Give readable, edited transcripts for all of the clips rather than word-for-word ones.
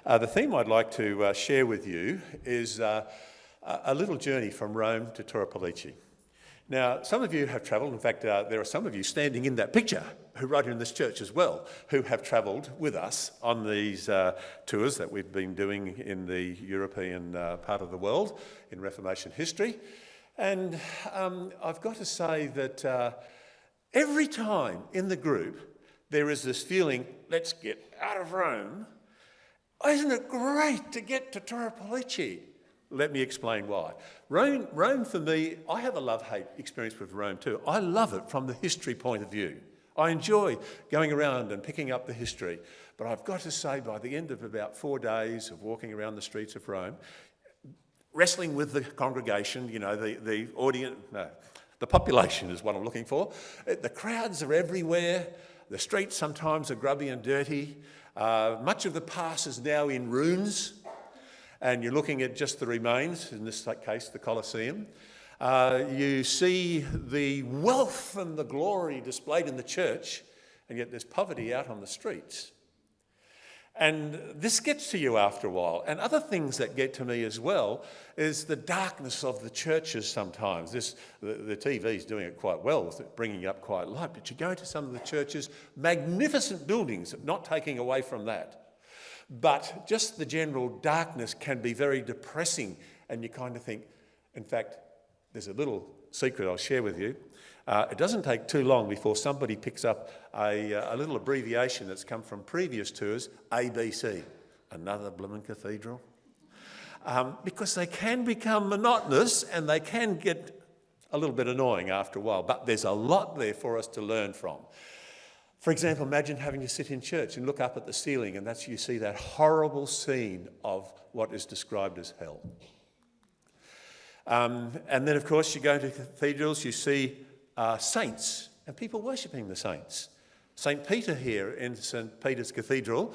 The theme I'd like to share with you is a little journey from Rome to Torre Pellice. Now, some of you have travelled. In fact, there are some of you standing in that picture who right in this church as well, who have travelled with us on these tours that we've been doing in the European part of the world in Reformation history. And I've got to say that every time in the group there is this feeling, let's get out of Rome. Isn't it great to get to Torre Pellice? Let me explain why. Rome for me, I have a love-hate experience with Rome too. I love it from the history point of view. I enjoy going around and picking up the history. But I've got to say, by the end of about 4 days of walking around the streets of Rome, wrestling with the congregation, the audience, no, the population is what I'm looking for. The crowds are everywhere. The streets sometimes are grubby and dirty. Much of the past is now in ruins, and you're looking at just the remains, in this case the Colosseum. You see the wealth and the glory displayed in the church, and yet there's poverty out on the streets. And this gets to you after a while. And other things that get to me as well is the darkness of the churches sometimes. The TV's doing it quite well with it bringing up quite light. But you go to some of the churches, magnificent buildings, not taking away from that. But just the general darkness can be very depressing. And you kind of think, in fact, there's a little secret I'll share with you. It doesn't take too long before somebody picks up a little abbreviation that's come from previous tours, ABC, another blooming cathedral. Because they can become monotonous and they can get a little bit annoying after a while, but there's a lot there for us to learn from. For example, imagine having to sit in church and look up at the ceiling and you see that horrible scene of what is described as hell. And then, of course, you go to cathedrals, you see saints and people worshipping the saints. St. Peter here in St. Peter's Cathedral,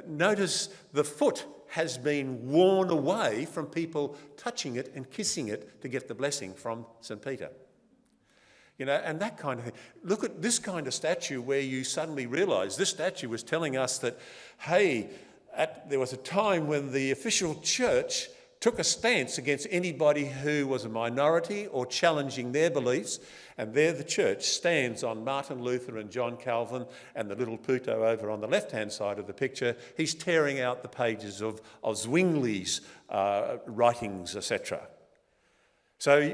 notice the foot has been worn away from people touching it and kissing it to get the blessing from St. Peter. And that kind of thing. Look at this kind of statue where you suddenly realise this statue was telling us that, hey, there was a time when the official church took a stance against anybody who was a minority or challenging their beliefs, and there the church stands on Martin Luther and John Calvin and the little Puto over on the left-hand side of the picture. He's tearing out the pages of Zwingli's writings, etc. So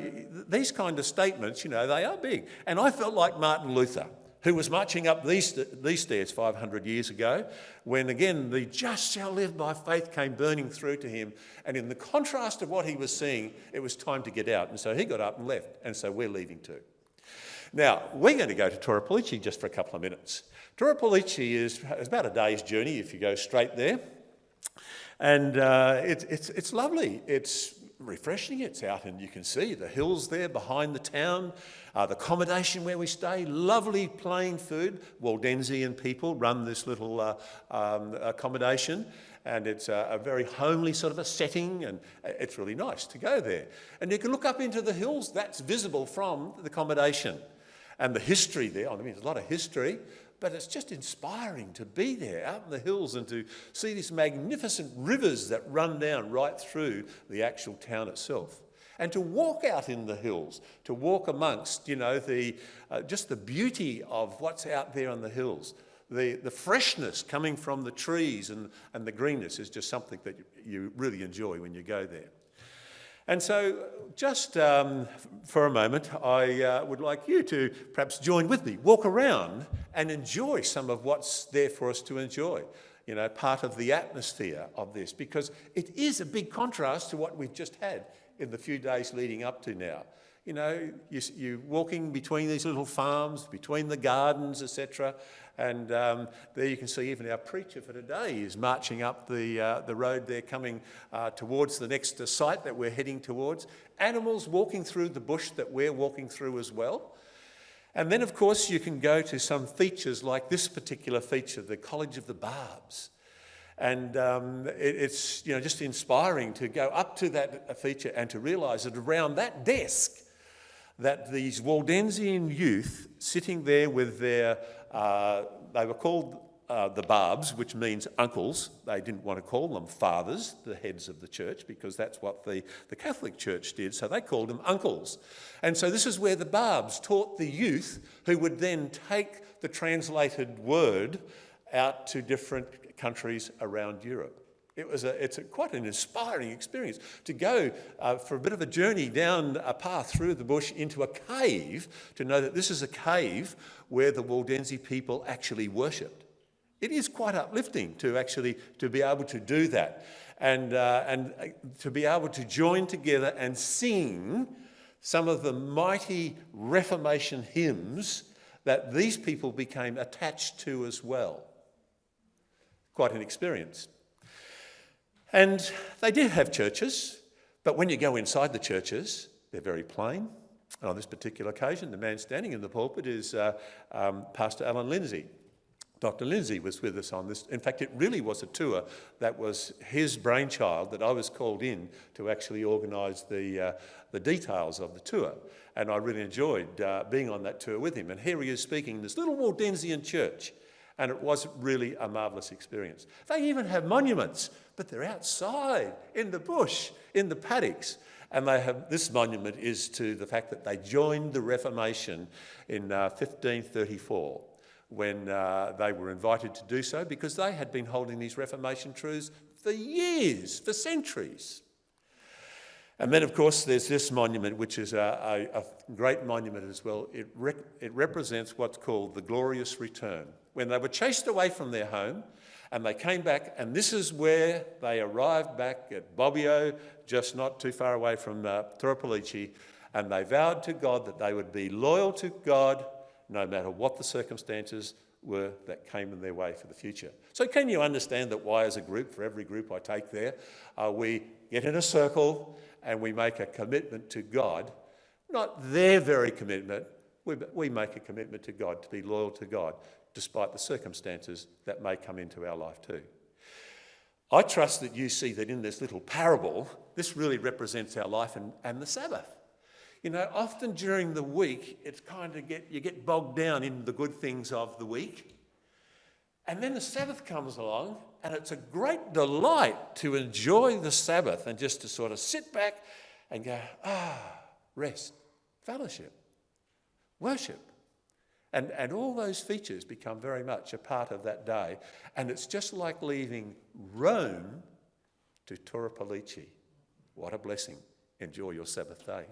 these kind of statements, they are big. And I felt like Martin Luther, who was marching up these stairs 500 years ago, when again the just shall live by faith came burning through to him. And in the contrast of what he was seeing, it was time to get out. And so he got up and left. And so we're leaving too. Now, we're going to go to Torre Pellice just for a couple of minutes. Torre Pellice is about a day's journey if you go straight there. And it's lovely. It's refreshing. It's out and you can see the hills there behind the town, the accommodation where we stay, lovely plain food. Waldensian people run this little accommodation, and it's a very homely sort of a setting, and it's really nice to go there. And you can look up into the hills. That's visible from the accommodation. And the history there, there's a lot of history, but it's just inspiring to be there out in the hills and to see these magnificent rivers that run down right through the actual town itself. And to walk out in the hills, to walk amongst, just the beauty of what's out there on the hills. The freshness coming from the trees and the greenness is just something that you really enjoy when you go there. And so just for a moment, I would like you to perhaps join with me, walk around and enjoy some of what's there for us to enjoy, part of the atmosphere of this, because it is a big contrast to what we've just had in the few days leading up to now. You're walking between these little farms, between the gardens, etc. And there you can see even our preacher for today is marching up the road there, coming towards the next site that we're heading towards. Animals walking through the bush that we're walking through as well. And then, of course, you can go to some features like this particular feature, the College of the Barbs. And it's just inspiring to go up to that feature and to realise that around that desk, that these Waldensian youth sitting there with their, they were called the barbs, which means uncles. They didn't want to call them fathers, the heads of the church, because that's what the Catholic Church did, so they called them uncles. And so this is where the barbs taught the youth, who would then take the translated word out to different countries around Europe. It's quite an inspiring experience to go for a bit of a journey down a path through the bush into a cave, to know that this is a cave where the Waldense people actually worshipped. It is quite uplifting to be able to do that, and to be able to join together and sing some of the mighty Reformation hymns that these people became attached to as well. Quite an experience. And they did have churches, but when you go inside the churches, they're very plain. And on this particular occasion, the man standing in the pulpit is Pastor Alan Lindsay. Dr. Lindsay was with us on this. In fact, it really was a tour that was his brainchild, that I was called in to actually organise the details of the tour. And I really enjoyed being on that tour with him. And here he is speaking in this little Waldensian church. And it was really a marvellous experience. They even have monuments, but they're outside in the bush, in the paddocks. And this monument is to the fact that they joined the Reformation in 1534, when they were invited to do so, because they had been holding these Reformation truths for years, for centuries. And then, of course, there's this monument, which is a great monument as well. It represents what's called the glorious return, when they were chased away from their home and they came back, and this is where they arrived back at Bobbio, just not too far away from Torre Pellice, and they vowed to God that they would be loyal to God no matter what the circumstances were that came in their way for the future. So can you understand that why, as a group, for every group I take there, we get in a circle and we make a commitment to God, not their very commitment, we make a commitment to God, to be loyal to God, despite the circumstances that may come into our life too. I trust that you see that in this little parable, this really represents our life and the Sabbath. You know, often during the week, it's you get bogged down in the good things of the week. And then the Sabbath comes along, and it's a great delight to enjoy the Sabbath and just to sort of sit back and go, rest, fellowship, worship. And all those features become very much a part of that day. And it's just like leaving Rome to Torre Pellice. What a blessing. Enjoy your Sabbath day.